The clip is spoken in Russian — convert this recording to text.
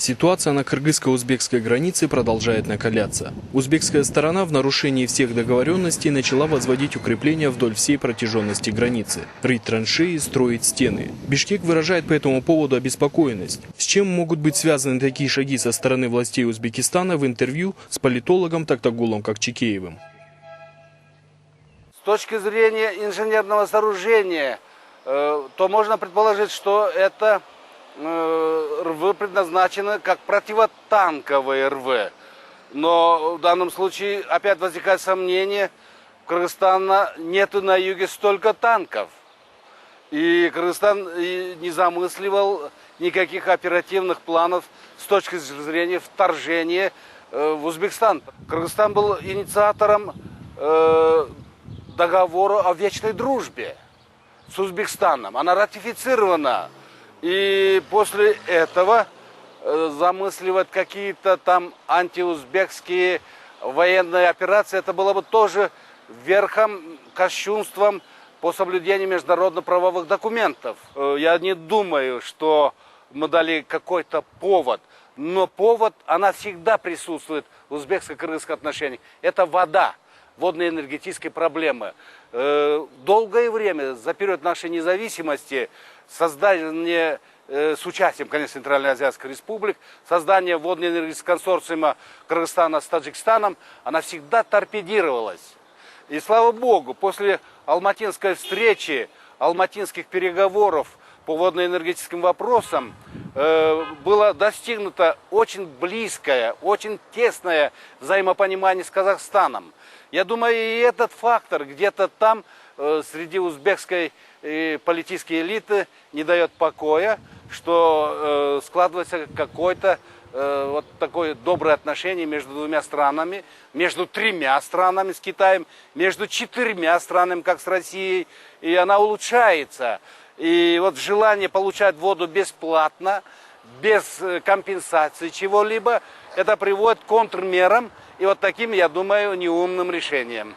Ситуация на кыргызско-узбекской границе продолжает накаляться. Узбекская сторона в нарушении всех договоренностей начала возводить укрепления вдоль всей протяженности границы, рыть траншеи, строить стены. Бишкек выражает по этому поводу обеспокоенность. С чем могут быть связаны такие шаги со стороны властей Узбекистана, в интервью с политологом Тактагулом Кокчикеевым. С точки зрения инженерного сооружения, то можно предположить, что это рвы предназначены как противотанковые рвы. Но в данном случае опять возникает сомнение, у Кыргызстана нету на юге столько танков. И Кыргызстан не замысливал никаких оперативных планов с точки зрения вторжения в Узбекистан. Кыргызстан был инициатором договора о вечной дружбе с Узбекистаном. Она ратифицирована. И после этого замысливать какие-то там антиузбекские военные операции, это было бы тоже верхом, кощунством по соблюдению международно-правовых документов. Я не думаю, что мы дали какой-то повод, но повод, она всегда присутствует в узбекско-кыргызских отношениях. Это вода, водно-энергетические проблемы. Долгое время, за период нашей независимости, создание с участием, конечно, Центральной Азиатской Республики, создание водно-энергетического консорциума Кыргызстана с Таджикистаном, она всегда торпедировалась. И слава Богу, после алматинской встречи, алматинских переговоров по водно-энергетическим вопросам было достигнуто очень близкое, очень тесное взаимопонимание с Казахстаном. Я думаю, и этот фактор где-то там среди узбекской политической элиты не дает покоя, что складывается какое-то вот такое доброе отношение между двумя странами, между тремя странами с Китаем, между четырьмя странами, как с Россией, и она улучшается. И вот желание получать воду бесплатно, без компенсации чего-либо, это приводит к контрмерам и вот таким, я думаю, неумным решениям.